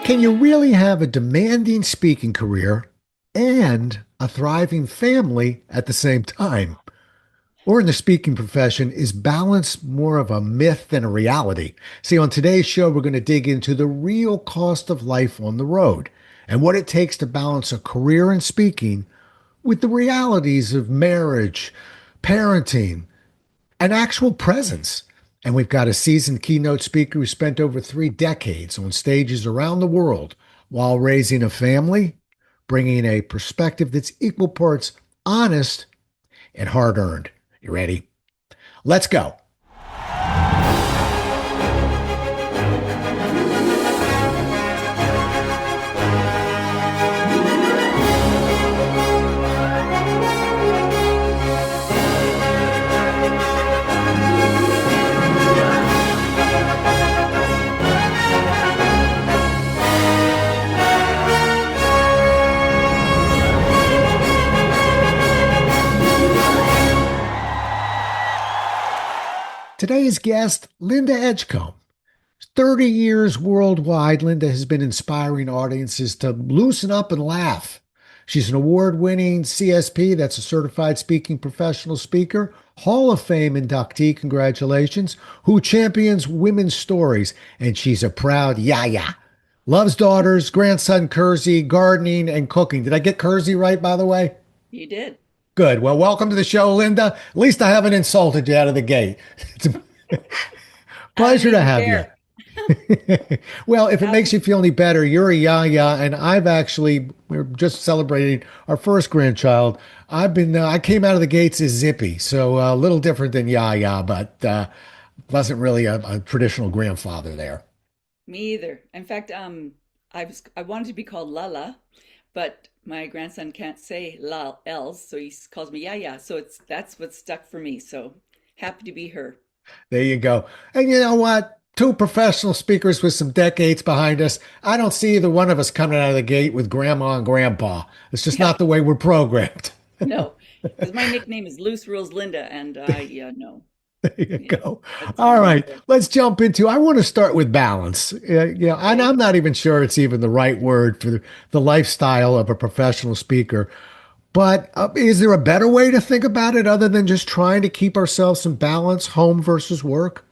Can you really have a demanding speaking career and a thriving family at the same time? Or in the speaking profession, is balance more of a myth than a reality? See, on today's show, we're going to dig into the real cost of life on the road and what it takes to balance a career in speaking with the realities of marriage, parenting, and actual presence. And we've got a seasoned keynote speaker who spent over 3 decades on stages around the world while raising a family, bringing a perspective that's equal parts honest and hard earned. You ready? Let's go. Today's guest, Linda Edgecombe. 30 years worldwide, Linda has been inspiring audiences to loosen up and laugh. She's an award-winning CSP, that's a certified speaking professional speaker, Hall of Fame inductee, congratulations, who champions women's stories, and she's a proud yaya. Loves daughters, grandson Kersey, gardening, and cooking. Did I get Kersey right, by the way? You did. Good. Well, welcome to the show, Linda. At least I haven't insulted you out of the gate. It's a I don't pleasure to even have you. dare. Well, if it Happy. makes you feel any better, you're a yaya, and we're just celebrating our first grandchild. I came out of the gates as Zippy, so a little different than yaya, but wasn't really a traditional grandfather there. Me either. In fact, I wanted to be called Lala, but my grandson can't say la L's, so calls me Yaya. So that's what stuck for me. So happy to be her. There you go. And you know what? Two professional speakers with some decades behind us. I don't see either one of us coming out of the gate with grandma and grandpa. It's just Yeah, not the way we're programmed. no, because my nickname is Loose Rules Linda, and I no, There you yeah, go. that's All right, unusual. let's jump into. I want to start with balance. And Okay. I'm not even sure it's even the right word for the lifestyle of a professional speaker. But is there a better way to think about it other than just trying to keep ourselves in balance, home versus work?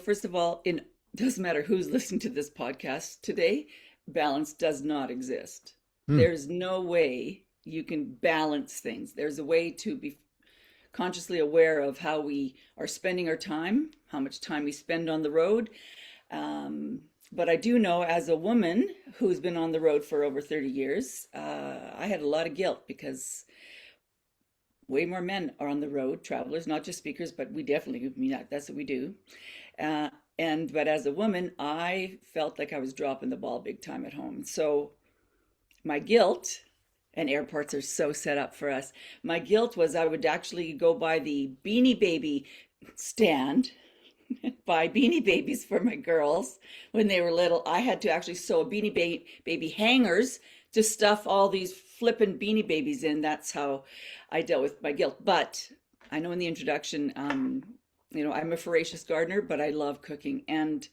First of all, it doesn't matter who's listening to this podcast today, balance does not exist. Hmm. There's no way you can balance things. There's a way to be consciously aware of how we are spending our time, how much time we spend on the road. But I do know as a woman who's been on the road for over 30 years, I had a lot of guilt because way more men are on the road, travelers, not just speakers, but we definitely, I mean, that's what we do. Uh, but as a woman, I felt like I was dropping the ball big time at home. So my guilt, and airports are so set up for us. My guilt was I would actually go by the Beanie Baby stand, buy Beanie Babies for my girls when they were little. I had to actually sew a Baby hangers to stuff all these flippin' Beanie Babies in. That's how I dealt with my guilt. But I know in the introduction, I'm a voracious gardener, but I love cooking. And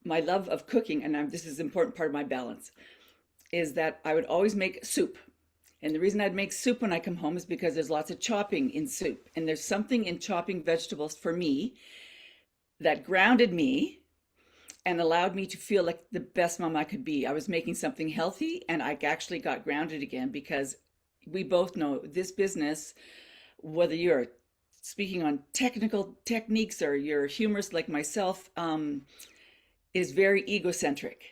my love of cooking, and this is an important part of my balance, is that I would always make soup. And the reason I'd make soup when I come home is because there's lots of chopping in soup. And there's something in chopping vegetables for me that grounded me and allowed me to feel like the best mom I could be. I was making something healthy and I actually got grounded again because we both know this business, whether you're speaking on technical techniques or you're humorous like myself, is very egocentric.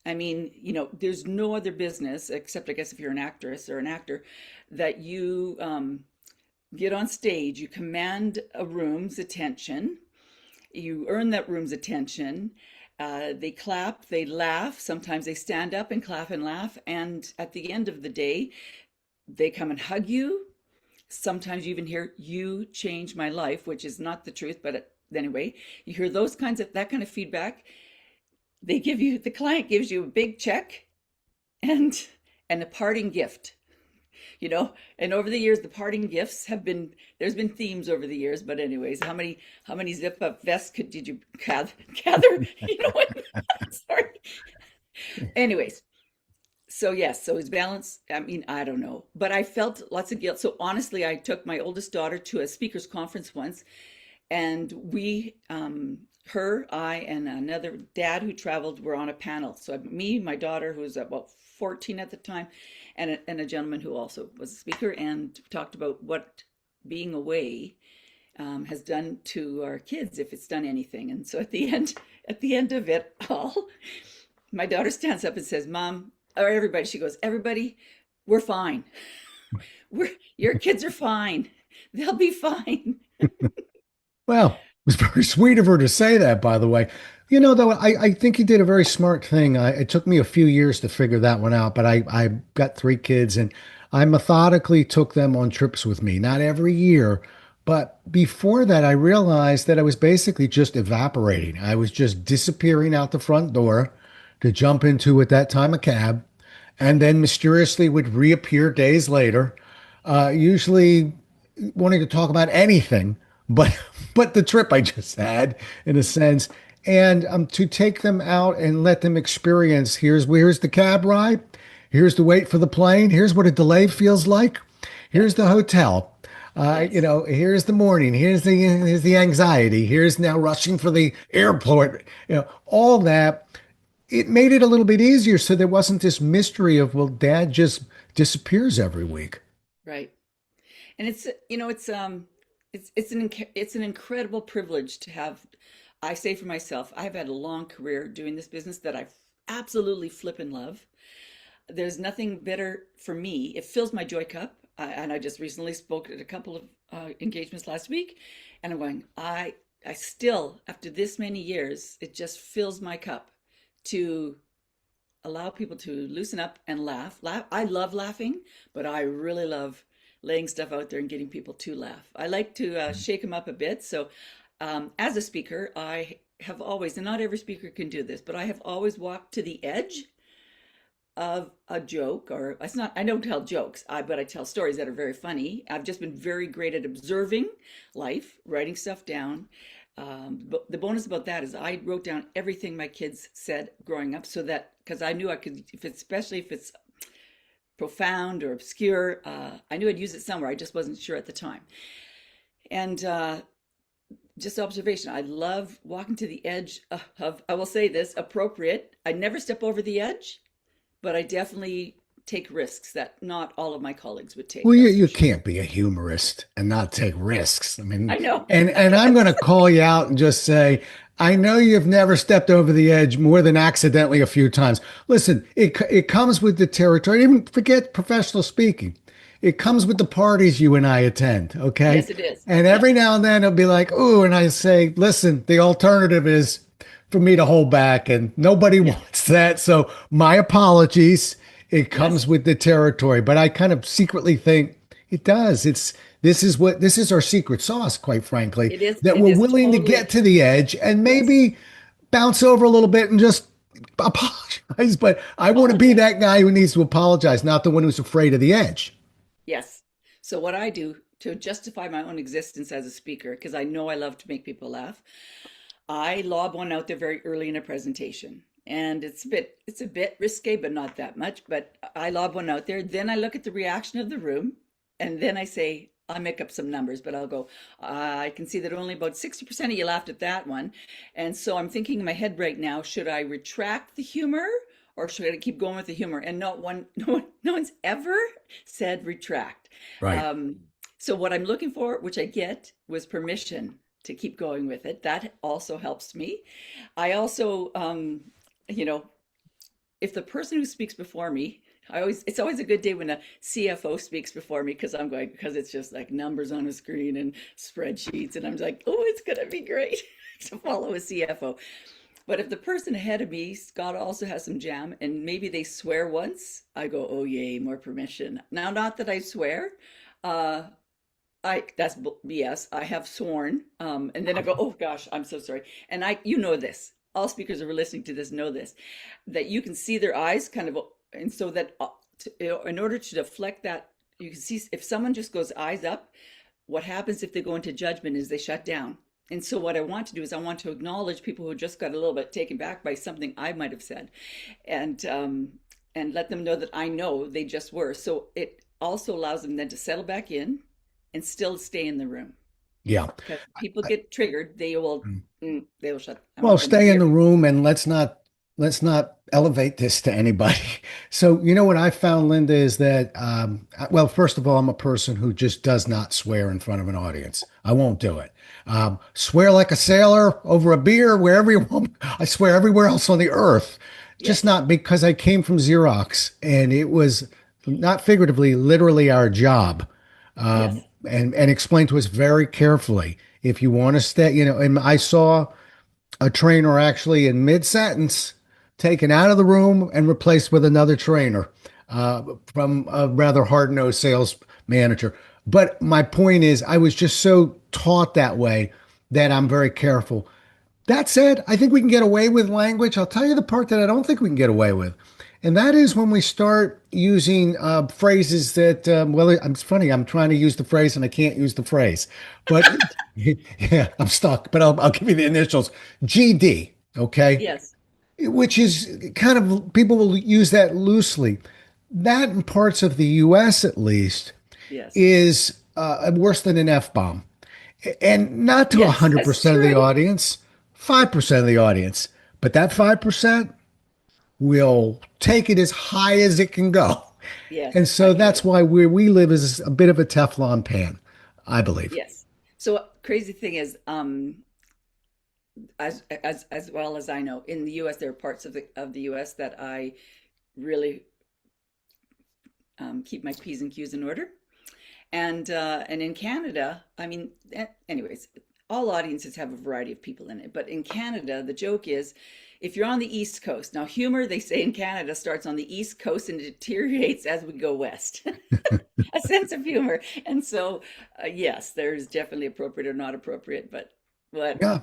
I mean, there's no other business except, I guess, if you're an actress or an actor, that you get on stage, you command a room's attention, you earn that room's attention. They clap, they laugh. Sometimes they stand up and clap and laugh. And at the end of the day, they come and hug you. Sometimes you even hear, "You changed my life," which is not the truth, but anyway, you hear that kind of feedback. The client gives you a big check and a parting gift. And over the years, the parting gifts there's been themes over the years, but anyways, how many zip up vests did you gather? Sorry. Anyways, so yes, so his balance, I mean, I don't know, but I felt lots of guilt. So honestly, I took my oldest daughter to a speakers conference once, and her, I, and another dad who traveled were on a panel. So me, my daughter, who was about 14 at the time, and a gentleman who also was a speaker, and talked about what being away has done to our kids, if it's done anything. And so at the end of it all, my daughter stands up and says, "Mom," or everybody, she goes, "Everybody, we're fine. Your kids are fine. They'll be fine." Well, it was very sweet of her to say that, by the way. You know, though, I think you did a very smart thing. It took me a few years to figure that one out, but I got three kids and I methodically took them on trips with me, not every year. But before that, I realized that I was basically just evaporating. I was just disappearing out the front door to jump into, at that time, a cab, and then mysteriously would reappear days later, usually wanting to talk about anything but but the trip I just had, in a sense, and to take them out and let them experience. Here's the cab ride. Here's the wait for the plane. Here's what a delay feels like. Here's the Yes, hotel. yes, Here's the morning. Here's the anxiety. Here's now rushing for the airport. All that. It made it a little bit easier, so there wasn't this mystery of, well, Dad just disappears every week. right. And it's an incredible privilege to have. I say for myself, I've had a long career doing this business that I absolutely flip in love. There's nothing better for me. It fills my joy cup. And I just recently spoke at a couple of engagements last week, and I'm going, I still, after this many years, it just fills my cup to allow people to loosen up and laugh. Laugh. I love laughing, but I really love laying stuff out there and getting people to laugh. I like to shake them up a bit. So, as a speaker, I have always, and not every speaker can do this, but I have always walked to the edge of a joke. Or it's not, I don't tell jokes, but I tell stories that are very funny. I've just been very great at observing life, writing stuff down. But the bonus about that is I wrote down everything my kids said growing up, so that, because I knew I could, if it's, especially if it's profound or obscure, I knew I'd use it somewhere. I just wasn't sure at the time. And just observation. I love walking to the edge of, I will say this, appropriate. I never step over the edge, but I definitely take risks that not all of my colleagues would take, Well, you that's for you sure. can't be a humorist and not take risks. I mean, I know. and I'm going to call you out and just say, I know you've never stepped over the edge more than accidentally a few times. Listen, it comes with the territory. Even forget professional speaking. It comes with the parties you and I attend, okay? Yes, it is. And Yeah. every now and then it'll be like, ooh, and I say, listen, the alternative is for me to hold back, and nobody Yeah. wants that. So my apologies. It Yes, comes with the territory, but I kind of secretly think it does. This is our secret sauce, quite frankly, it is. that It we're is willing to get totally. to the edge and Yes. maybe bounce over a little bit and just apologize. But I want to be Apologize. that guy who needs to apologize, not the one who's afraid of the edge. Yes. So what I do to justify my own existence as a speaker, because I know I love to make people laugh, I lob one out there very early in a presentation. And it's a bit risque, but not that much. But I lob one out there. Then I look at the reaction of the room, and then I say, I make up some numbers, but I'll go, I can see that only about 60% of you laughed at that one. And so I'm thinking in my head right now, should I retract the humor or should I keep going with the humor? And no one's ever said retract. Right. Um, so what I'm looking for, which I get, was permission to keep going with it. That also helps me. I also, you know, if the person who speaks before me, it's always a good day when a CFO speaks before me, because because it's just like numbers on a screen and spreadsheets, and I'm like, oh, it's gonna be great to follow a CFO. But if the person ahead of me, Scott, also has some jam and maybe they swear once, I go, oh yay, more permission. Now, not that I swear, uh, I that's BS. I have sworn, and then I go, oh gosh, I'm so sorry. And you know this. All speakers who are listening to this know this, that you can see their eyes kind of, and so that in order to deflect that, you can see if someone just goes eyes up, what happens if they go into judgment is they shut down. And so what I want to do is I want to acknowledge people who just got a little bit taken back by something I might have said, and let them know that I know they just were. So it also allows them then to settle back in and still stay in the room. Yeah. Because people get triggered, they will shut. I Well, want them to stay in hear. the room and let's not elevate this to anybody. So, you know what I found, Linda, is that well, first of all, I'm a person who just does not swear in front of an audience. I won't do it. Swear like a sailor over a beer, wherever you want. I swear everywhere else on the earth, just Yes, not because I came from Xerox and it was not figuratively, literally our job, yes, and explained to us very carefully. If you want to stay, and I saw a trainer actually in mid-sentence taken out of the room and replaced with another trainer from a rather hard-nosed sales manager. But my point is, I was just so taught that way that I'm very careful. That said, I think we can get away with language. I'll tell you the part that I don't think we can get away with. And that is when we start using phrases that, well, it's funny. I'm trying to use the phrase and I can't use the phrase. But yeah, I'm stuck. But I'll give you the initials GD, okay? yes, Which is kind of, people will use that loosely. That in parts of the US at least yes, is worse than an F bomb. And not to yes. That's 100% of the true. audience, 5% of the audience. But that 5% will take it as high as it can go. And Yes, I so get that's it. why where we live is a bit of a Teflon pan, I believe. Yes. So crazy thing is, as well as I know, in the U.S. there are parts of the U.S. that I really keep my P's and Q's in order. And in Canada, I mean, anyways, all audiences have a variety of people in it. But in Canada, the joke is, if you're on the East Coast, now humor, they say in Canada, starts on the East Coast and deteriorates as we go west. A sense of humor. And so, yes, there's definitely appropriate or not appropriate, but Yeah.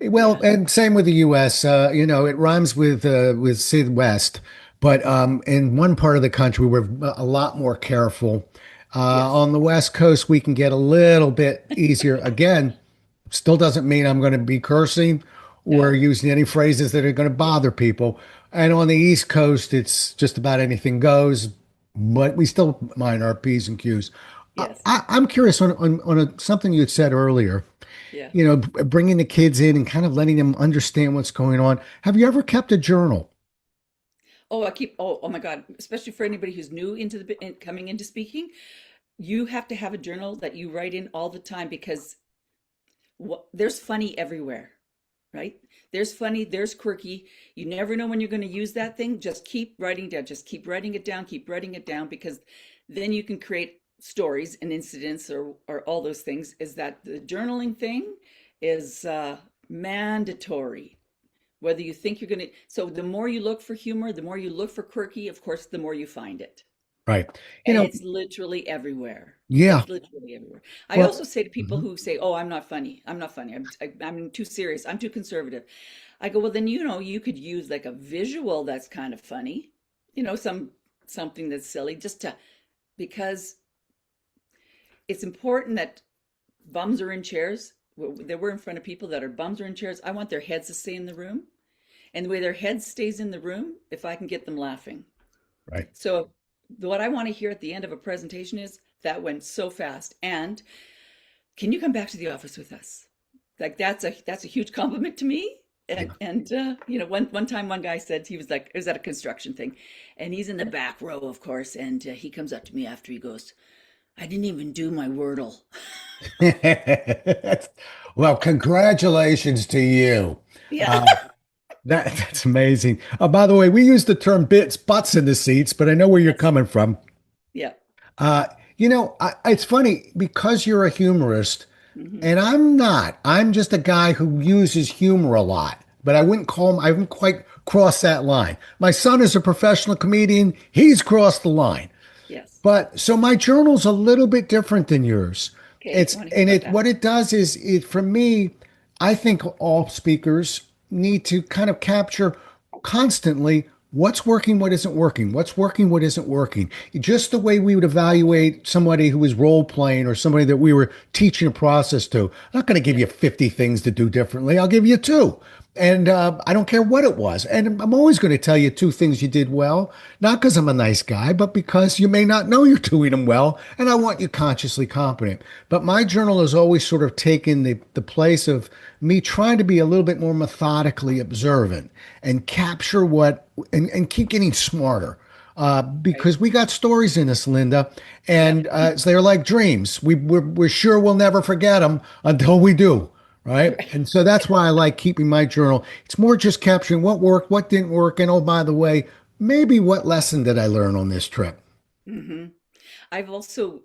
Well, yeah, and same with the US. It rhymes with Sid West, but in one part of the country we're a lot more careful. yes, On the West Coast, we can get a little bit easier. Again, still doesn't mean I'm going to be cursing or no, using any phrases that are going to yeah, bother people. And on the East Coast, it's just about anything goes, but we still mind our P's and Q's. yes, I'm curious something you had said earlier, yeah. bringing the kids in and kind of letting them understand what's going on. Have you ever kept a journal? Oh my God, especially for anybody who's new coming into speaking, you have to have a journal that you write in all the time because there's funny everywhere, right? There's funny, there's quirky. You never know when you're going to use that thing. Just keep writing down, just keep writing it down because then you can create stories and incidents or all those things. Is that the journaling thing is mandatory. Whether you think you're going to, so the more you look for humor, the more you look for quirky, of course, the more you find it. Right. You And know, it's literally everywhere. yeah. It's literally everywhere. I Well, also say to people mhm. who say, "Oh, I'm not funny. I'm not funny. I'm too serious. I'm too conservative." I go, "Well, then you could use like a visual that's kind of funny, something that's silly, just to because it's important that bums are in chairs. That we're in front of people that are bums are in chairs. I want their heads to stay in the room, and the way their head stays in the room, if I can get them laughing. Right. So what I want to hear at the end of a presentation is that went so fast. And can you come back to the office with us? Like that's a huge compliment to me. And Yeah. and one time one guy said he was like it was at a construction thing, and he's in the back row, of course, and he comes up to me after he goes, "I didn't even do my Wordle." Well, congratulations to you. Yeah, Uh, that's amazing. By the way, we use the term butts in the seats, but I know where you're yes, coming from. yeah, Uh, it's funny because you're a humorist hmm, and I'm not. I'm just a guy who uses humor a lot, but I wouldn't quite cross that line. My son is a professional comedian. He's crossed the line. yes. But so my journal's a little bit different than yours. Okay, I want to hear about that. What it does is for me, I think all speakers need to kind of capture constantly what's working, what isn't working, what's working, what isn't working. Just the way we would evaluate somebody who was role playing or somebody that we were teaching a process to. I'm not going to give Yeah, you 50 things to do differently. I'll give you two. And I don't care what it was. And I'm always going to tell you two things you did well, not because I'm a nice guy, but because you may not know you're doing them well. And I want you consciously competent. But my journal has always sort of taken the place of me trying to be a little bit more methodically observant and capture and keep getting smarter. right. Because we got stories in us, Linda, Yep. and so they're like dreams. We're sure we'll never forget them until we do, right? Right. And so that's why I like keeping my journal. It's more just capturing what worked, what didn't work, and oh, by the way, maybe what lesson did I learn on this trip? Hmm. I've also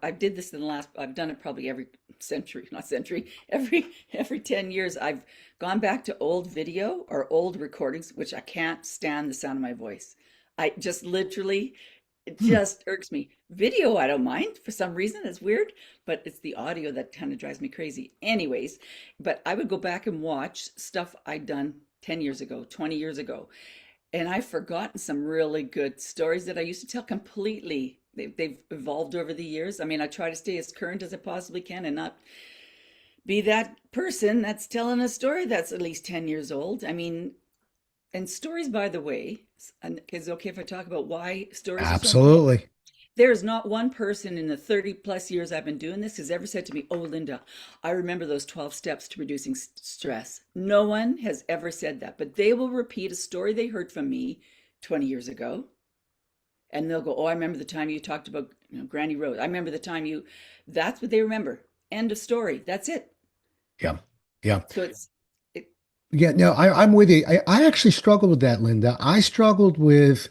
I did this in the last, I've done it probably every century, not century, every 10 years. I've gone back to old video or old recordings, which I can't stand the sound of my voice. I just literally, it Hmm. just irks me. Video, I don't mind for some reason. It's weird, but it's the audio that kind of drives me crazy. Anyways, but I would go back and watch stuff I'd done 10 years ago, 20 years ago. And I've forgotten some really good stories that I used to tell completely. They've evolved over the years. I mean, I try to stay as current as I possibly can and not be that person that's telling a story that's at least 10 years old. I mean, and stories, by the way, and is it okay if I talk about why stories are so important? Absolutely. There's not one person in the 30 plus years I've been doing this has ever said to me, "Oh, Linda, I remember those 12 steps to reducing stress." No one has ever said that, but they will repeat a story they heard from me 20 years ago. And they'll go, "Oh, I remember the time you talked about, Granny Rose. I remember the time you," that's what they remember. End of story. That's it. Yeah. Yeah. So it, Yeah. No, I'm with you. I actually struggled with that, Linda. I struggled with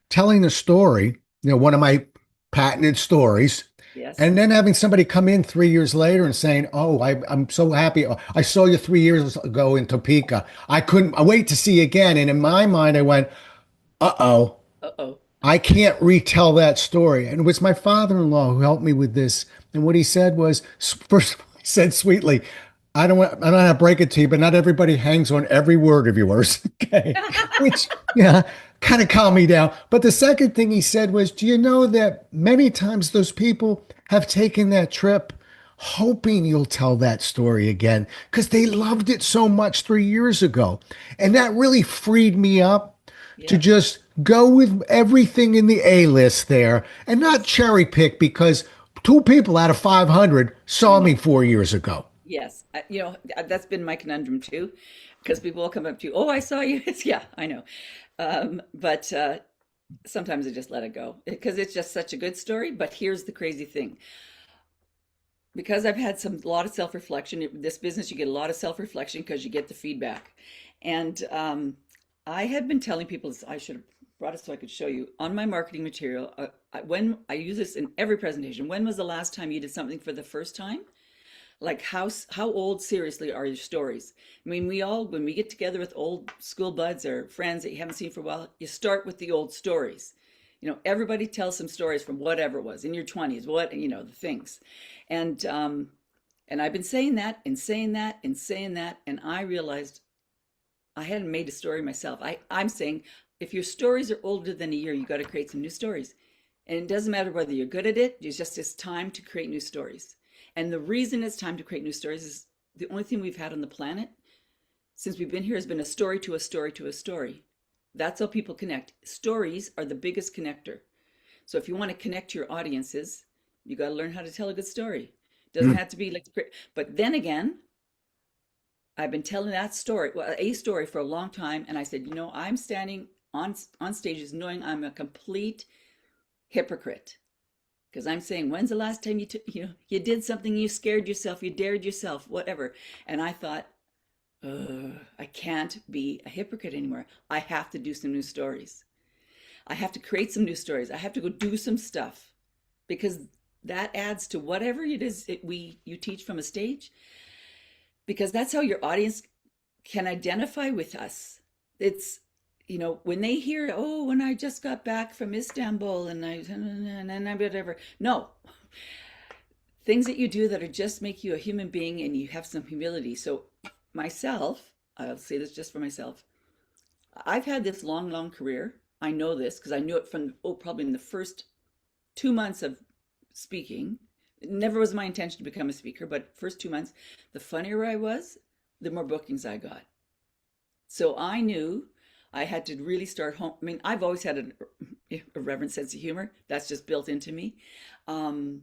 telling a story, one of my patented stories, yes. and then having somebody come in 3 years later and saying, "Oh, I'm so happy. I saw you 3 years ago in Topeka. I couldn't wait to see you again." And in my mind, I went, "Uh-oh, Uh-oh. I can't retell that story." And it was my father-in-law who helped me with this. And what he said was, first, he said sweetly, I don't want to break it to you, but not everybody hangs on every word of yours." Okay. Which, yeah, kind of calmed me down. But the second thing he said was, "Do you know that many times those people have taken that trip hoping you'll tell that story again because they loved it so much 3 years ago?" And that really freed me up to Yeah. just go with everything in the A list there and not Yes. cherry pick because two people out of 500 I saw me know. 4 years ago. Yes. That's been my conundrum too, because people will come up to you, "Oh, I saw you." It's, yeah, I know. But sometimes I just let it go because it's just such a good story. But here's the crazy thing. Because I've had a lot of self-reflection. This business, you get a lot of self-reflection because you get the feedback. And I had been telling people this, I should have brought it so I could show you on my marketing material. When I use this in every presentation, when was the last time you did something for the first time? Like how old seriously are your stories? I mean, we all, when we get together with old school buds or friends that you haven't seen for a while, you start with the old stories. Everybody tells some stories from whatever it was in your 20s, the things. And I've been saying that and saying that and saying that, and I realized I hadn't made a story myself. I'm saying if your stories are older than a year, you got to create some new stories. And it doesn't matter whether you're good at it, it's time to create new stories. And the reason it's time to create new stories is the only thing we've had on the planet since we've been here has been a story to a story to a story. That's how people connect. Stories are the biggest connector. So if you want to connect to your audiences, you got to learn how to tell a good story. It doesn't Mm. have to be like, but then again, I've been telling that story, well, a story for a long time, and I said, I'm standing on stages knowing I'm a complete hypocrite because I'm saying, when's the last time you did something, you scared yourself, you dared yourself, whatever, and I thought, I can't be a hypocrite anymore. I have to do some new stories. I have to create some new stories. I have to go do some stuff because that adds to whatever it is you teach from a stage because that's how your audience can identify with us. It's when they hear, "Oh, when I just got back from Istanbul and I whatever." No, things that you do that are just make you a human being and you have some humility. So myself, I'll say this just for myself. I've had this long, long career. I know this because I knew it from, oh, probably in the first 2 months of speaking. It never was my intention to become a speaker, but first 2 months, the funnier I was, the more bookings I got. So I knew I had to really start home. I mean, I've always had a reverent sense of humor. That's just built into me. Um,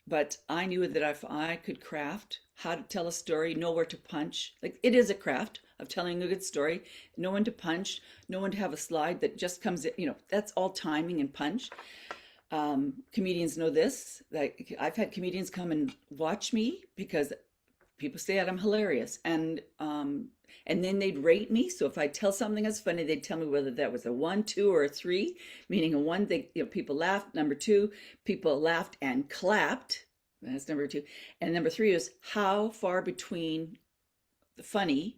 but I knew that if I could craft how to tell a story, know where to punch, like it is a craft of telling a good story, know when to punch, know when to have a slide that just comes in, that's all timing and punch. Comedians know this. Like I've had comedians come and watch me because people say that I'm hilarious, and then they'd rate me. So if I tell something that's funny, they'd tell me whether that was a one, two, or a three. Meaning a one, people laughed. Number two, people laughed and clapped. That's number two. And number three is how far between the funny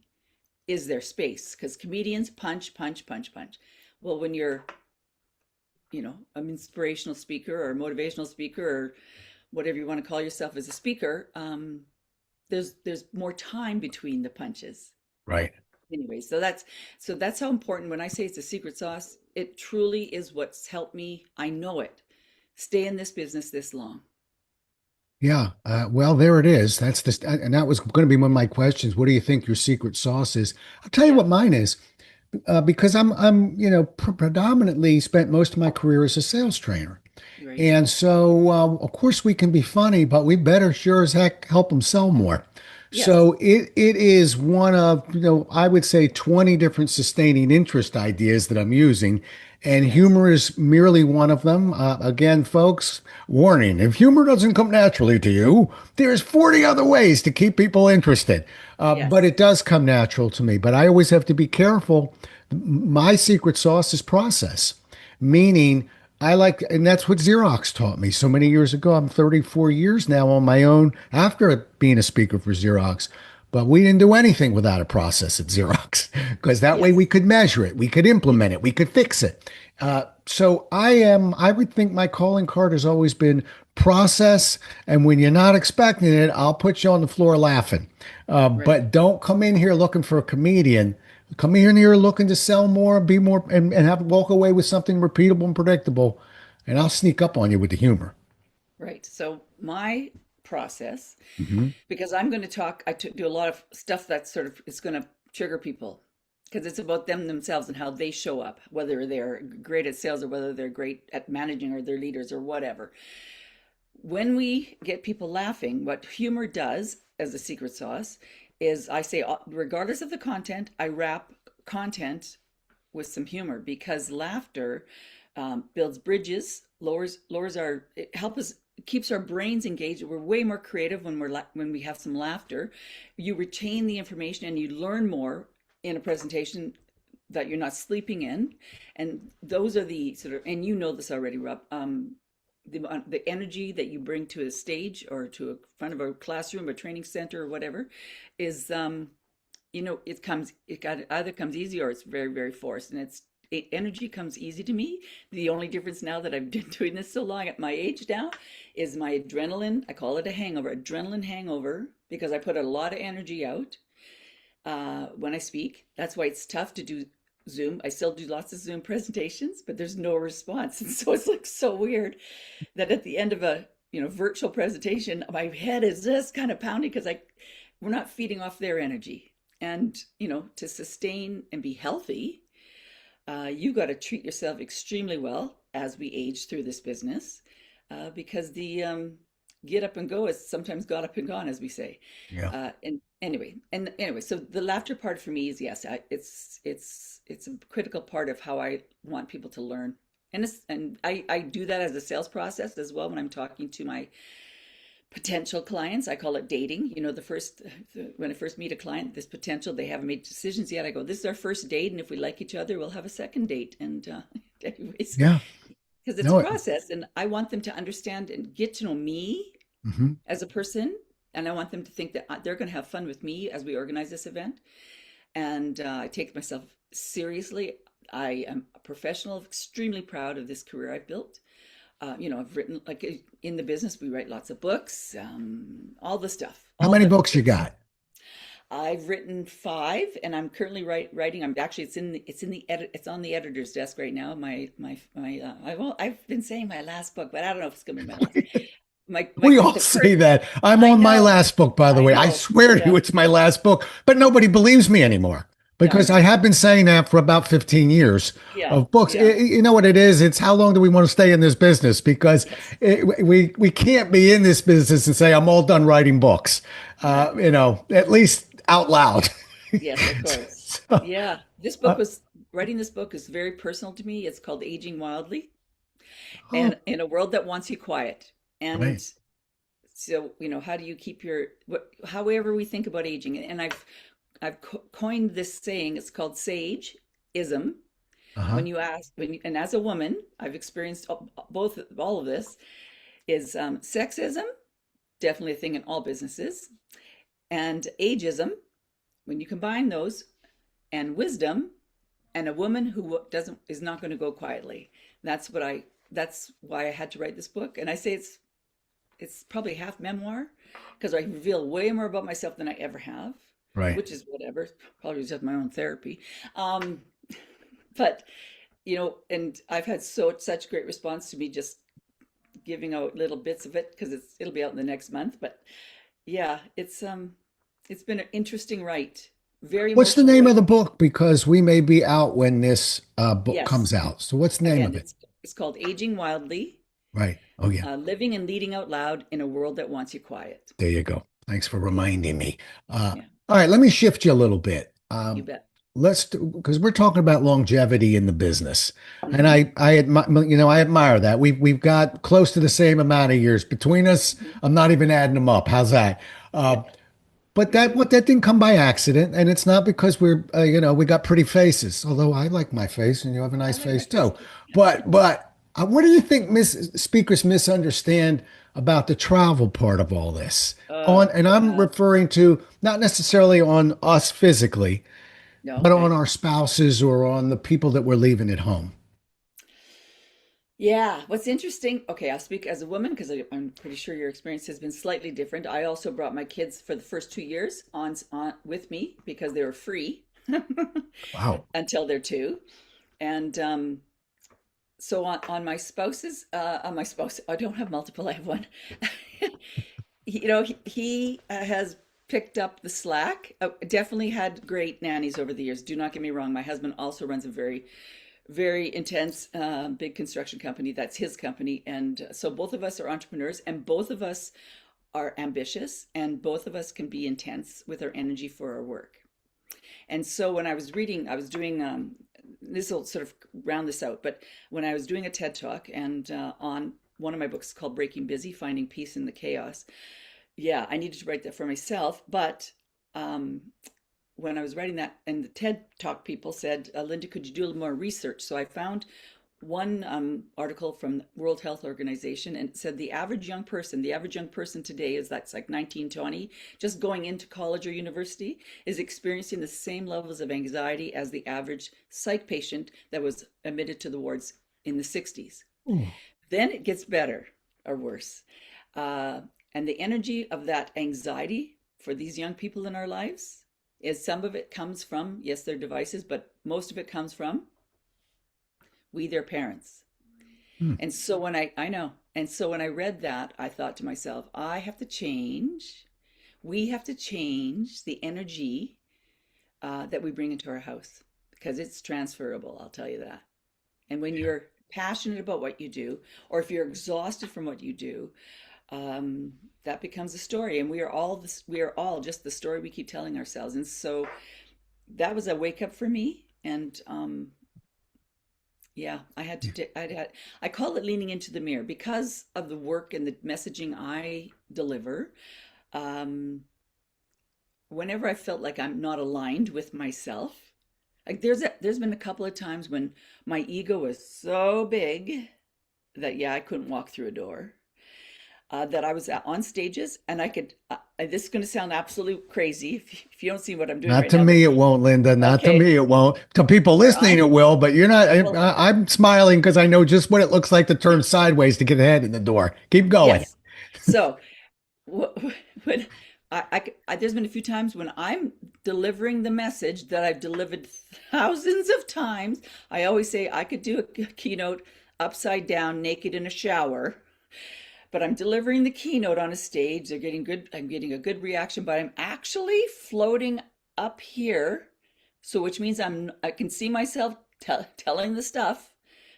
is there space? Because comedians punch, punch, punch, punch. Well, when you're, an inspirational speaker or motivational speaker or whatever you want to call yourself as a speaker, there's more time between the punches. Right. Anyway, so that's how important. When I say it's a secret sauce, it truly is what's helped me. I know it. Stay in this business this long. Yeah. Well, there it is. And that was going to be one of my questions. What do you think your secret sauce is? I'll tell you Yeah, what mine is. Because predominantly spent most of my career as a sales trainer. right. And so, of course, we can be funny, but we better sure as heck help them sell more. Yes, So it is one of, I would say 20 different sustaining interest ideas that I'm using. And yes, humor is merely one of them. Again, folks, warning, if humor doesn't come naturally to you, there's 40 other ways to keep people interested. But yes, it does come natural to me. But I always have to be careful. My secret sauce is process, meaning I like, and that's what Xerox taught me so many years ago. I'm 34 years now on my own after being a speaker for Xerox. But we didn't do anything without a process at Xerox because that way we yes, could measure it, we could yes, implement it, we could fix it. So I would think my calling card has always been process. And when you're not expecting it, I'll put you on the floor laughing. right, But don't come in here looking for a comedian. Come in here looking to sell more, be more, and have walk away with something repeatable and predictable. And I'll sneak up on you with the humor. right. So my process, Hmm. because I'm going to talk, do a lot of stuff that sort of is going to trigger people because it's about them themselves and how they show up, whether they're great at sales or whether they're great at managing or they're leaders or whatever. When we get people laughing, what humor does as a secret sauce is I say, regardless of the content, I wrap content with some humor because laughter builds bridges, lowers our, it helps us, keeps our brains engaged. We're way more creative when when we have some laughter. You retain the information and you learn more in a presentation that you're not sleeping in. And those are the sort of, and you know this already, Rob. The energy that you bring to a stage or to a front of a classroom, a training center, or whatever, is it either comes easy or it's very, very forced. And energy comes easy to me. The only difference now that I've been doing this so long at my age now is my adrenaline. I call it a hangover, adrenaline hangover, because I put a lot of energy out when I speak. That's why it's tough to do Zoom. I still do lots of Zoom presentations, but there's no response. And so it's like so weird that at the end of a virtual presentation, my head is just kind of pounding because we're not feeding off their energy. And to sustain and be healthy, you got to treat yourself extremely well as we age through this business, because the get up and go is sometimes got up and gone, as we say. Yeah. And anyway, so the laughter part for me is yes, it's a critical part of how I want people to learn. And I do that as a sales process as well when I'm talking to my potential clients. I call it dating. When I first meet a client, this potential, they haven't made decisions yet. I go, this is our first date, and if we like each other, we'll have a second date. And anyways, Yeah. because it's a No. It, process, and I want them to understand and get to know me mhm. as a person, and I want them to think that they're going to have fun with me as we organize this event. And I take myself seriously. I am a professional, extremely proud of this career I've built. I've written, like, in the business, we write lots of books, all the stuff, How all many the books you good stuff. got? I've written five, and I'm currently writing. I'm actually it's on the editor's desk right now. I've been saying my last book, but I don't know if it's gonna be my last. We all The first. say that. I'm I on my know, last book, by the I way. I know. swear to you, Yeah, it's my last book, but nobody believes me anymore no, because I have been saying that for about 15 years yeah, of books. yeah, You know what it is? It's how long do we want to stay in this business? Because yes, we can't be in this business and say, I'm all done writing books, yeah, at least out loud. yes, of course. So, Yeah, uh, writing this book is very personal to me. It's called Aging Wildly, oh, and in a world that wants you quiet. And right. so, how do you keep however we think about aging? And I've coined this saying. It's called sage-ism. Uh-huh. And as a woman, I've experienced all of this. Is sexism definitely a thing in all businesses, and ageism. When you combine those, and wisdom, and a woman who doesn't is not going to go quietly. That's what I. That's why I had to write this book. And I say it's probably half memoir because I reveal way more about myself than I ever have, Right. which is whatever. Probably just my own therapy. Um, but and I've had such great response to me just giving out little bits of it because it'll be out in the next month. But yeah, it's been an interesting write, very What's the emotional name of write. the book? Because we may be out when this book comes Yes, out. So what's the name again, of it? it's called Aging Wildly, Right. Oh, yeah. Living and Leading Out Loud in a World That Wants You Quiet. There you go. Thanks for Yeah, reminding me. yeah, All right, let me shift you a little bit. you bet. Because we're talking about longevity in the business, and Hmm. I admire that. We've got close to the same amount of years between us. Hmm. I'm not even adding them up. How's that? Uh, Yep. but that didn't come by accident, and it's not because we got pretty faces. Although I like my face, and you have a I nice like my face face too. too. But what do you think speakers misunderstand about the travel part of all this? And I'm Wow. referring to not necessarily on us physically, No, but on okay. our spouses or on the people that we're leaving at home. Yeah, what's interesting, okay, I'll speak as a woman because I'm pretty sure your experience has been slightly different. I also brought my kids for the first 2 years on with me because they were free Wow. until they're two. And so on my spouse, I don't have multiple, I have one. He has picked up the slack. Definitely had great nannies over the years. Do not get me wrong. My husband also runs a very, very intense, big construction company. That's his company. And so both of us are entrepreneurs and both of us are ambitious and both of us can be intense with our energy for our work. And so when I was reading, I was doing, this will sort of round this out, but when I was doing a TED talk and on one of my books called Breaking Busy, Finding Peace in the Chaos, yeah, I needed to write that for myself. But um, when I was writing that, and the TED Talk people said, Linda, could you do a little more research? So I found one article from the World Health Organization, and it said the average young person today is that's like 19, 20, just going into college or university, is experiencing the same levels of anxiety as the average psych patient that was admitted to the wards in the 60s. Ooh. Then it gets better or worse. Uh, and the energy of that anxiety for these young people in our lives is some of it comes from, yes, their devices, but most of it comes from we, their parents. Hmm. And so I know, and so when I read that, I thought to myself, we have to change the energy that we bring into our house because it's transferable, I'll tell you that. And when Yeah. you're passionate about what you do, or if you're exhausted from what you do, um, that becomes a story. And we are all just the story we keep telling ourselves. And so that was a wake up for me. And yeah, I call it leaning into the mirror because of the work and the messaging I deliver. Um, Whenever I felt like I'm not aligned with myself, like there's been a couple of times when my ego was so big that yeah, I couldn't walk through a door. That I was on stages and I could. This is going to sound absolutely crazy if you don't see what I'm doing Not right to now, but me, it won't, Linda. Not to okay, me, it won't. To people where listening, it I'm will. But you're not. well, I'm smiling because I know just what it looks like to turn sideways to get a head in the door. Keep going. yes. So when there's been a few times when I'm delivering the message that I've delivered thousands of times. I always say I could do a keynote upside down, naked in a shower, but I'm delivering the keynote on a stage. They're getting good. I'm getting a good reaction, but I'm actually floating up here. So, which means I can see myself telling the stuff,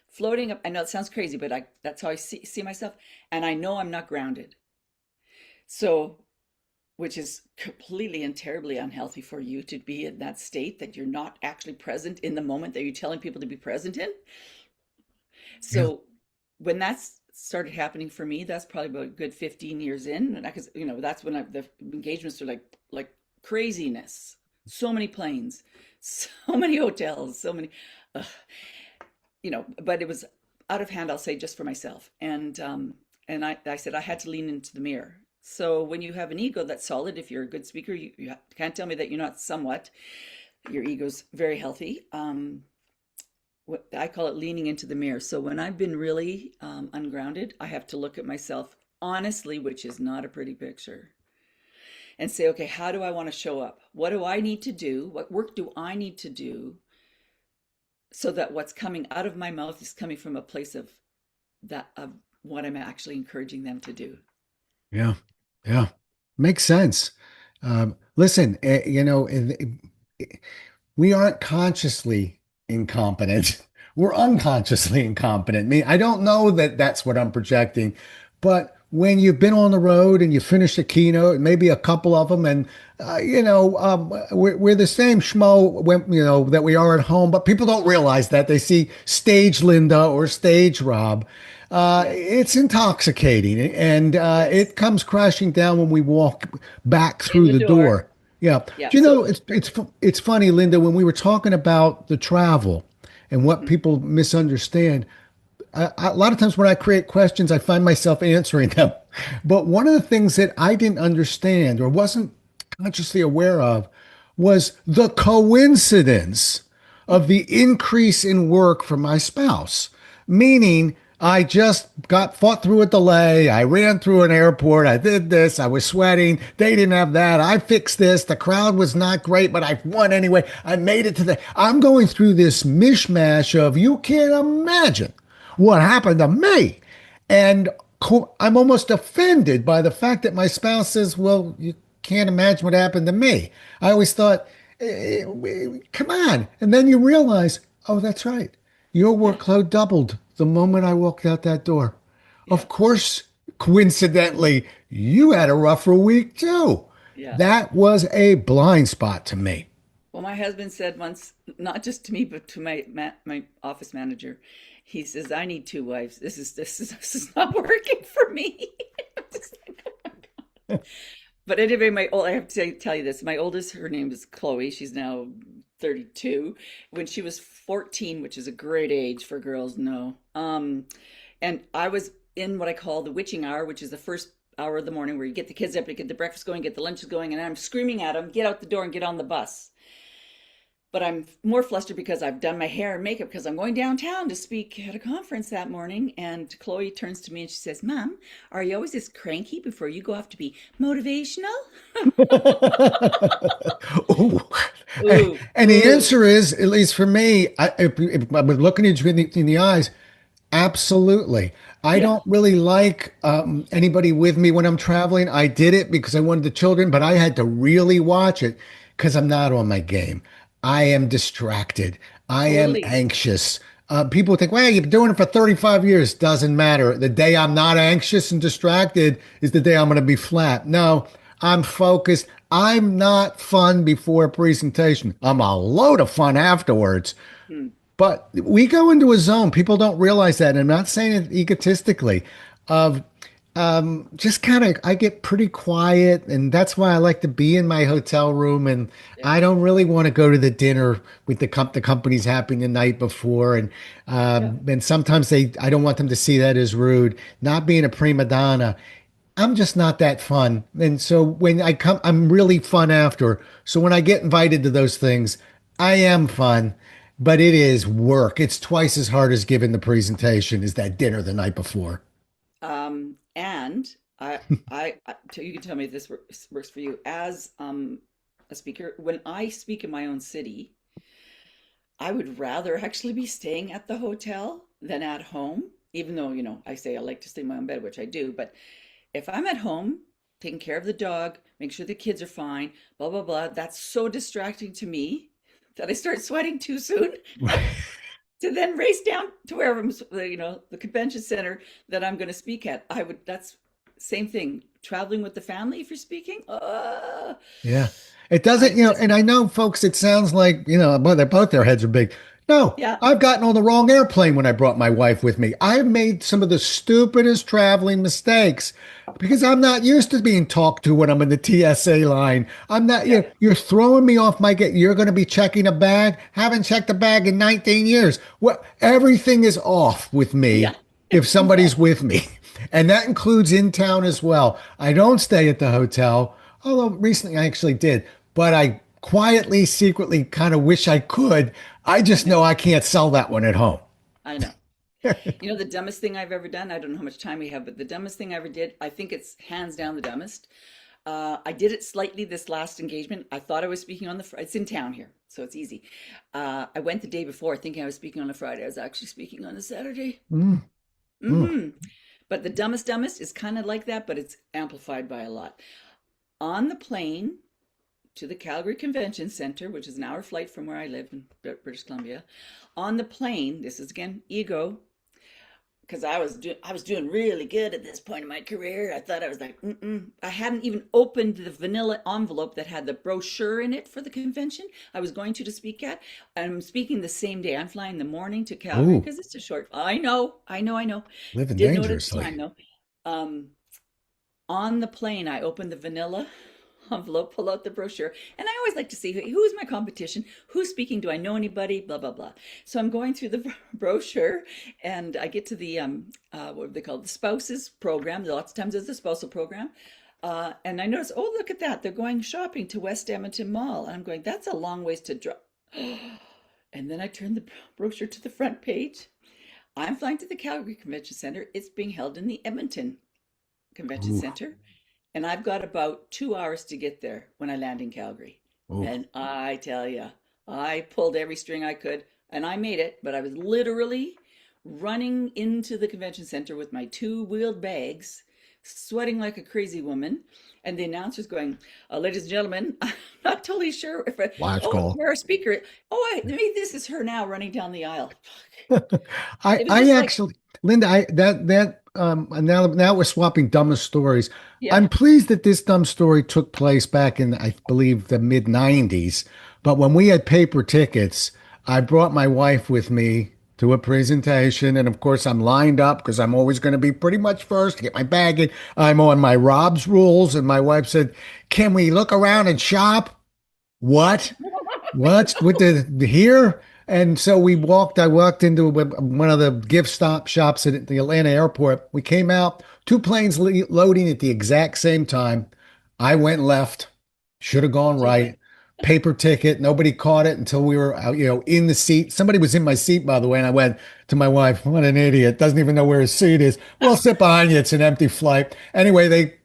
floating up. I know it sounds crazy, but that's how I see myself, and I know I'm not grounded. So, which is completely and terribly unhealthy for you to be in that state that you're not actually present in the moment that you're telling people to be present in. Yeah. So when that's started happening for me, that's probably about a good 15 years in. And because, that's when the engagements are like craziness. So many planes, so many hotels, so many, uh, but it was out of hand, I'll say, just for myself. And I said I had to lean into the mirror. So when you have an ego that's solid, if you're a good speaker, you can't tell me that you're not somewhat. Your ego's very healthy. What I call it leaning into the mirror. So when I've been really ungrounded, I have to look at myself honestly, which is not a pretty picture, and say, okay, how do I want to show up? What do I need to do? What work do I need to do so that what's coming out of my mouth is coming from a place of what I'm actually encouraging them to do. Yeah. Yeah. Makes sense. Listen, we aren't consciously incompetent. We're unconsciously incompetent. I mean, I don't know that that's what I'm projecting, but when you've been on the road and you finish a keynote, maybe a couple of them, and we're the same schmo when, that we are at home, but people don't realize that. They see stage Linda or stage Rob. Yes, It's intoxicating, and yes. it comes crashing down when we walk back In through the the door. door. Yeah. Yeah. Do you So, know, it's funny, Linda, when we were talking about the travel and what mhm, people misunderstand, a lot of times when I create questions, I find myself answering them. But one of the things that I didn't understand or wasn't consciously aware of was the coincidence of the increase in work for my spouse. Meaning, I just got fought through a delay. I ran through an airport. I did this. I was sweating. They didn't have that. I fixed this. The crowd was not great, but I won anyway. I made it to the. I'm going through this mishmash of you can't imagine what happened to me. And I'm almost offended by the fact that my spouse says, well, you can't imagine what happened to me. I always thought, come on. And then you realize, oh, that's right. Your yeah, workload doubled the moment I walked out that door. yeah, Of course, coincidentally, you had a rougher week too. yeah. That was a blind spot to me. Well, my husband said once, not just to me, but to my office manager, he says, "I need two wives. This is not working for me." I'm just like, "Oh my God." But anyway, I have to tell you this. My oldest, her name is Chloe. She's now 32. When she was 14, which is a great age for girls, no. And I was in what I call the witching hour, which is the first hour of the morning where you get the kids up, you get the breakfast going, get the lunches going, and I'm screaming at them, get out the door and get on the bus. But I'm more flustered because I've done my hair and makeup because I'm going downtown to speak at a conference that morning. And Chloe turns to me and she says, Mom, are you always this cranky before you go off to be motivational? Ooh. Ooh, And the ooh. answer is, at least for me, if I'm looking at you in the eyes, absolutely. I Yeah, don't really like anybody with me when I'm traveling. I did it because I wanted the children, but I had to really watch it because I'm not on my game. I am distracted. I am totally. anxious. People think, well, you've been doing it for 35 years. Doesn't matter. The day I'm not anxious and distracted is the day I'm going to be flat. No, I'm focused. I'm not fun before a presentation. I'm a load of fun afterwards. Hmm. But we go into a zone. People don't realize that. And I'm not saying it egotistically. Of just kind of, I get pretty quiet, and that's why I like to be in my hotel room. And Yeah, I don't really want to go to the dinner with the company's happening the night before. yeah, And sometimes I don't want them to see that as rude. Not being a prima donna. I'm just not that fun. And so when I come, I'm really fun after. So when I get invited to those things, I am fun, but it is work. It's twice as hard as giving the presentation as that dinner the night before. and you can tell me if this works for you. As a speaker. When I speak in my own city, I would rather actually be staying at the hotel than at home, even though, I say I like to stay in my own bed, which I do. But if I'm at home, taking care of the dog, make sure the kids are fine, blah, blah, blah, that's so distracting to me that I start sweating too soon to then race down to wherever the convention center that I'm going to speak at. That's same thing. Traveling with the family if you're speaking. Yeah. It doesn't, I just, and I know folks, it sounds like, well, they're both their heads are big. No, yeah, I've gotten on the wrong airplane when I brought my wife with me. I've made some of the stupidest traveling mistakes because I'm not used to being talked to when I'm in the TSA line. I'm not, yeah, you're throwing me off my gate. You're going to be checking a bag. Haven't checked a bag in 19 years. Well, everything is off with yeah. me if Everything's somebody's off. with me. And that includes in town as well. I don't stay at the hotel, although recently I actually did, but I quietly, secretly kind of wish I could. I I just know. know I can't sell that one at home. I know. You know, the dumbest thing I've ever done, I don't know how much time we have, but the dumbest thing I ever did, I think it's hands down the dumbest. I did it slightly this last engagement. I thought I was speaking on it's in town here, so it's easy. I went the day before thinking I was speaking on a Friday. I was actually speaking on a Saturday. Mm, mm. Hmm. But the dumbest is kind of like that, but it's amplified by a lot. On the plane to the Calgary Convention Center, which is an hour flight from where I live in British Columbia, on the plane, this is again ego, because I was doing really good at this point in my career. I thought I was like, mm-mm. I hadn't even opened the vanilla envelope that had the brochure in it for the convention I was going to speak at. I'm speaking the same day. I'm flying the morning to Calgary Ooh, because it's a short. I know. living Didn't know it at the dangerously. time though. Um, on the plane, I opened the vanilla envelope, pull out the brochure, and I always like to see who's my competition, who's speaking, do I know anybody, blah blah blah. So I'm going through the brochure, and I get to the what do they call it? The spouses program. Lots of times there's a spousal program. And I notice, oh, look at that. They're going shopping to West Edmonton Mall. And I'm going, that's a long ways to drive. And then I turn the brochure to the front page. I'm flying to the Calgary Convention Center. It's being held in the Edmonton Convention Ooh, Center. And I've got about 2 hours to get there when I land in Calgary. ooh. And I tell you, I pulled every string I could and I made it, but I was literally running into the convention center with my two wheeled bags, sweating like a crazy woman. And the announcer's going, ladies and gentlemen, I'm not totally sure if Last oh, call. you're a speaker. Oh, maybe this is her now running down the aisle. I It was I just like, actually, Linda, I that and now we're swapping dumbest stories. yeah, I'm pleased that this dumb story took place back in, I believe, the mid 90s. But when we had paper tickets, I brought my wife with me to a presentation, and of course I'm lined up because I'm always going to be pretty much first to get my bag in. I'm on my Rob's rules, and my wife said, "Can we look around and shop?" What? What's with the here? And so I walked into one of the gift stop shops at the Atlanta airport. We came out, two planes loading at the exact same time. I went left, should have gone should have right. Paper ticket. Nobody caught it until we were out, in the seat. Somebody was in my seat, by the way. And I went to my wife, what an idiot. Doesn't even know where his seat is. Well, sit behind you. It's an empty flight. Anyway, they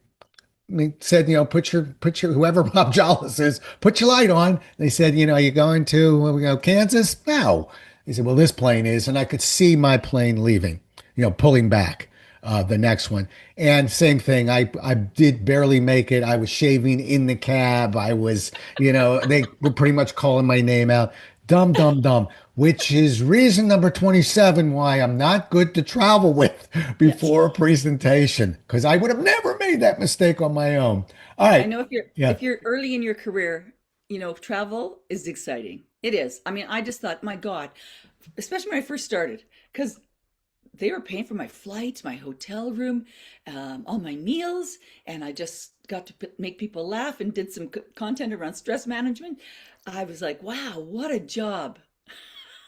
said, put your whoever Bob Jollis is, put your light on. They said, are you going to Kansas? No. He said, well, this plane is, and I could see my plane leaving, pulling back. The next one, and same thing. I did barely make it. I was shaving in the cab. I was, they were pretty much calling my name out. Dumb, dumb, dumb. Which is reason number 27 why I'm not good to travel with yes. before a presentation, because I would have never made that mistake on my own. All I right. know if you're Yeah. if you're early in your career, travel is exciting. It is. I mean, I just thought, my God, especially when I first started, because they were paying for my flights, my hotel room, all my meals, and I just got to make people laugh and did some content around stress management. I was like, wow, what a job.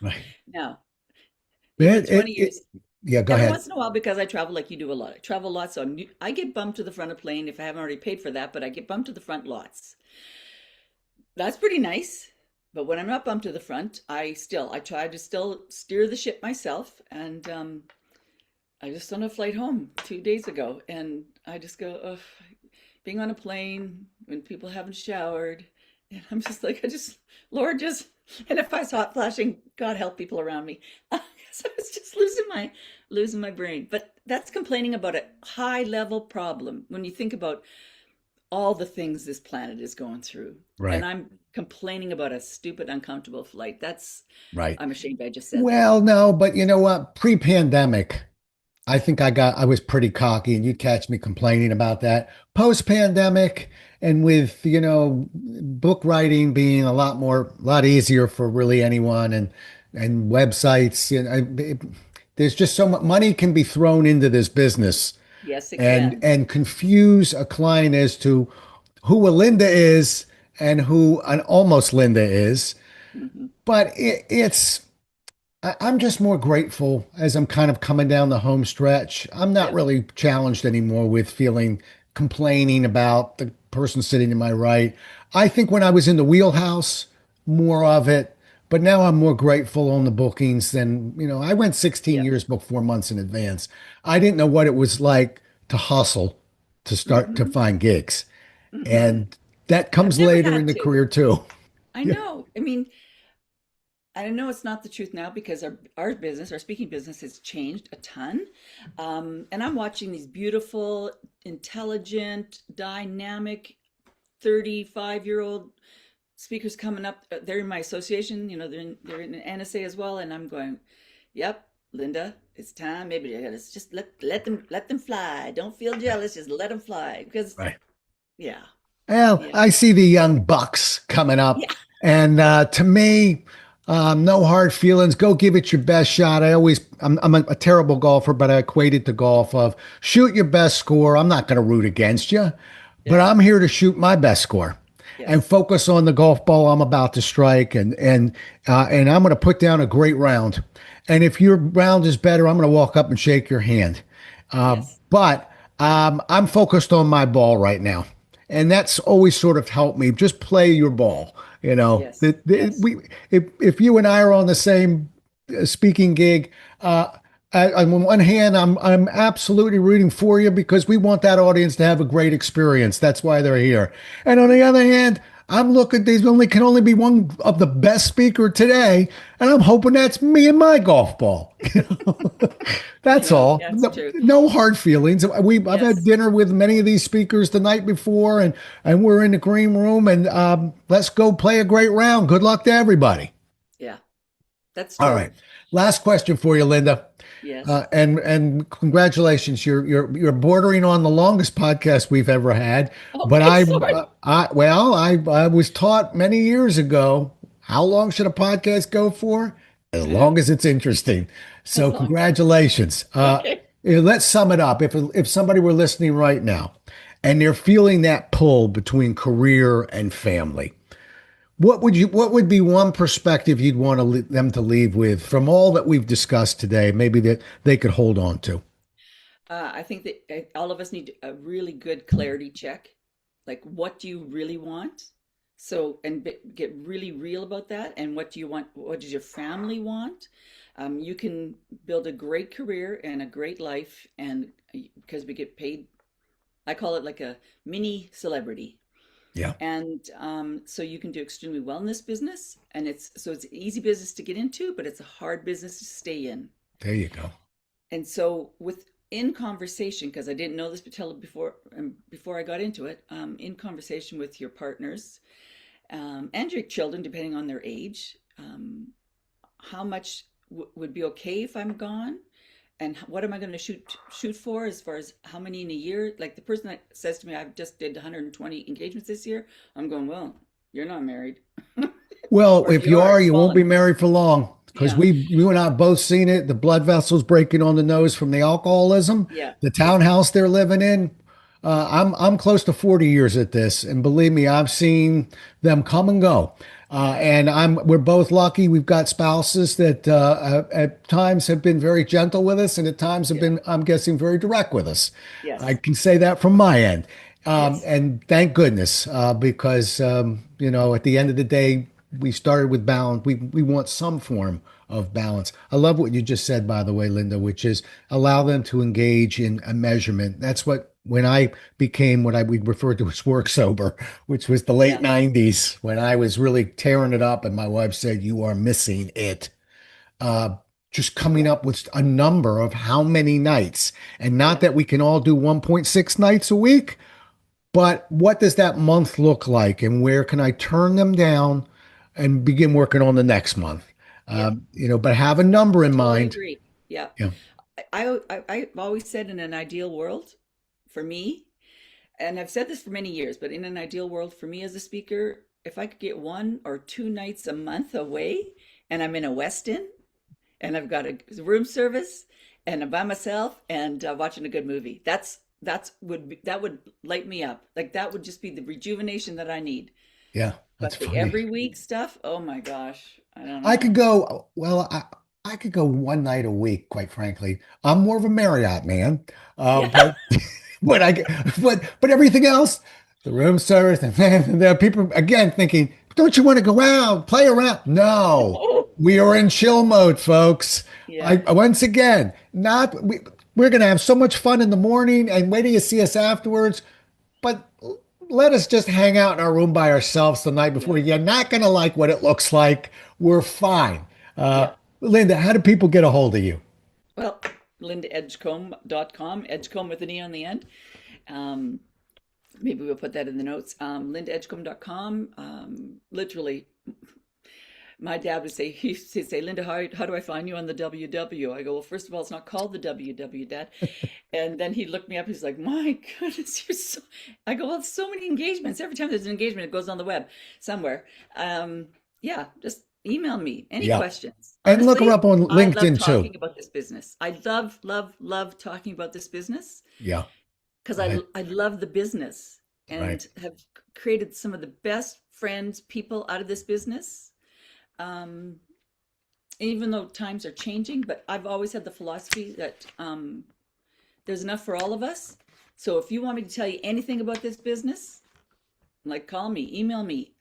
Right. Now, It, 20 it, years. yeah, go Every ahead. once in a while, because I travel like you do a lot. I travel a lot, so I get bumped to the front of a plane if I haven't already paid for that, but I get bumped to the front lots. That's pretty nice. But when I'm not bumped to the front, I try to still steer the ship myself. And I just on a flight home 2 days ago, and I just go, ugh, being on a plane when people haven't showered And I'm just like, Lord, just, and if I saw it flashing, God help people around me. So I was just losing my brain. But that's complaining about a high level problem when you think about all the things this planet is going through. And Right, I'm complaining about a stupid, uncomfortable flight. right. I'm ashamed I just said that. Well, no, but you know what? Pre-pandemic, I was pretty cocky and you'd catch me complaining about that. Post-pandemic and with, book writing being a lot easier for really anyone and websites, there's just so much money can be thrown into this business Yes, it and can. and confuse a client as to who a Linda is and who an almost Linda is. Hmm. But I'm just more grateful as I'm kind of coming down the home stretch. I'm not Yeah. really challenged anymore with feeling complaining about the person sitting to my right. I think when I was in the wheelhouse, more of it, but now I'm more grateful on the bookings than, I went 16 Yeah. years booked 4 months in advance. I didn't know what it was like to hustle to start to Hmm. find gigs. Hmm. And that I've comes never later in had the to. career too. I Yeah. know. I mean, I know it's not the truth now because our business, our speaking business has changed a ton. And I'm watching these beautiful, intelligent, dynamic 35-year-old speakers coming up. They're in my association, they're in an NSA as well. And I'm going, yep, Linda, it's time. Maybe let's just let them fly. Don't feel jealous. Just let them fly. Because, Right. yeah, Well, yeah, I see the young bucks coming up, yeah, and to me, no hard feelings. Go give it your best shot. I'm a terrible golfer, but I equate it to golf of shoot your best score. I'm not going to root against you, but yeah, I'm here to shoot my best score and yes, focus on the golf ball I'm about to strike, and I'm going to put down a great round. And if your round is better, I'm going to walk up and shake your hand. yes, But I'm focused on my ball right now. And that's always sort of helped me. Just play your ball. yes, yes. If you and I are on the same speaking gig, uh, on one hand, I'm absolutely rooting for you because we want that audience to have a great experience. That's why they're here. And on the other hand, I'm looking. There's only can only be one of the best speaker today, and I'm hoping that's me and my golf ball. I That's know, all. that's No, true. no hard feelings. I've had Yes. dinner with many of these speakers the night before, and we're in the green room, and let's go play a great round. Good luck to everybody. Yeah, that's All true. right. Last question for you, Linda. Yes. And congratulations. You're bordering on the longest podcast we've ever had. But Okay, sorry. I was taught many years ago how long should a podcast go for? As Yeah, long as it's interesting. as So long. congratulations. Okay. Let's sum it up. If somebody were listening right now and they're feeling that pull between career and family, what would be one perspective you'd want them to leave with from all that we've discussed today, maybe that they could hold on to? I think that all of us need a really good clarity check. Like, what do you really want? So, and get really real about that. And what do you want? What does your family want? You can build a great career and a great life, and because we get paid, I call it like a mini celebrity. Yeah, And so you can do extremely well in this business, and it's an easy business to get into, but it's a hard business to stay in. there you go. And so in conversation, because I didn't know this until before I got into it, in conversation with your partners and your children, depending on their age, how much would be okay if I'm gone, and what am I going to shoot for as far as how many in a year? Like the person that says to me, "I've just did 120 engagements this year," I'm going, "Well, you're not married, Well, or if if you you are, are, it's you won't be fallen." married for long because Yeah, you and I have both seen it. The blood vessels breaking on the nose from the alcoholism, yeah, the yeah, townhouse they're living in. I'm close to 40 years at this, and believe me, I've seen them come and go. And we're both lucky. We've got spouses that at times have been very gentle with us, and at times have yeah, been, I'm guessing, very direct with us. I yes, can say that from my end. yes, And thank goodness, because at the end of the day, we started with balance. We want some form of balance. I love what you just said, by the way, Linda, which is allow them to engage in a measurement. That's what when I became what I would refer to as work sober, which was the late Yeah. 90s, when I was really tearing it up, and my wife said, "You are missing it." Uh, just coming Yeah. up with a number of how many nights, and not Yeah. that we can all do 1.6 nights a week, but what does that month look like, and where can I turn them down and begin working on the next month? Yeah. But have a number I in totally mind. agree. Yeah. Yeah, I've always said in an ideal world for me, and I've said this for many years, but in an ideal world for me as a speaker, if I could get 1 or 2 nights a month away and I'm in a Westin and I've got a room service and I'm by myself and watching a good movie, that would light me up. Like that would just be the rejuvenation that I need. yeah, that's But the funny. every week stuff, oh my gosh, I don't I could know. go, well, I could go one night a week, quite frankly. I'm more of a Marriott man. Yeah. But but but everything else, the room service, and there are people again thinking, don't you want to go out, play around? No, No. we are in chill mode, folks. I Yeah. once again, not we're gonna have so much fun in the morning and wait till you see us afterwards. But let us just hang out in our room by ourselves the night before. Yeah. You're not going to like what it looks like. We're fine. Yeah. Linda, how do people get a hold of you? Well, lindaedgecombe.com, Edgecombe with an E on the end. Um, Maybe we'll put that in the notes. Lindaedgecombe.com. Literally, my dad would say, he used to say, Linda, how do I find you on the WW? I go, well, first of all, it's not called the WW, Dad. And then he looked me up. He's like, my goodness, you're so. I go, well, so many engagements. Every time there's an engagement, it goes on the web somewhere. Yeah, just email me any Yeah. questions. And look her Honestly, up on I love LinkedIn too. talking about this business. I love, love, love talking about this business Yeah. because Right. I love the business Right. and have created some of the best friends, people out of this business. Um, Even though times are changing, but I've always had the philosophy that there's enough for all of us. So if you want me to tell you anything about this business, like call me, email me.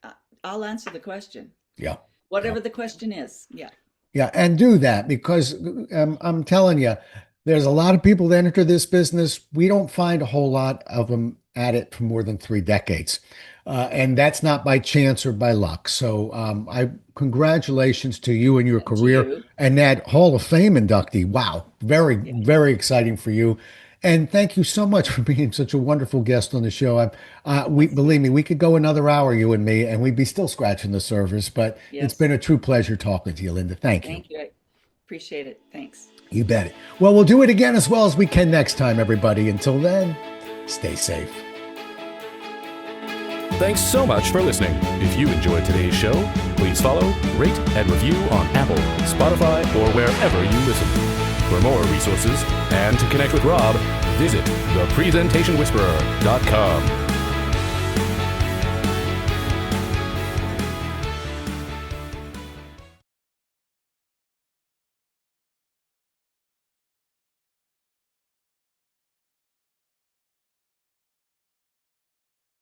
I'll answer the question, Yeah. Yeah. whatever the question is. Yeah. Yeah, and do that because I'm telling you, there's a lot of people that enter this business. We don't find a whole lot of them at it for more than 3 decades. And that's not by chance or by luck. So I congratulations to you and your And to career you. and that Hall of Fame inductee. Wow, very, Yeah. very exciting for you. And thank you so much for being such a wonderful guest on the show. We Yes. believe me, we could go another hour, you and me, and we'd be still scratching the surface. But it's been Yes. a true pleasure talking to you, Linda. Thank you. Thank you. I appreciate it. Thanks. You bet it. Well, we'll do it again as well as we can next time, everybody. Until then, stay safe. Thanks so much for listening. If you enjoyed today's show, please follow, rate, and review on Apple, Spotify, or wherever you listen. For more resources and to connect with Rob, visit thepresentationwhisperer.com.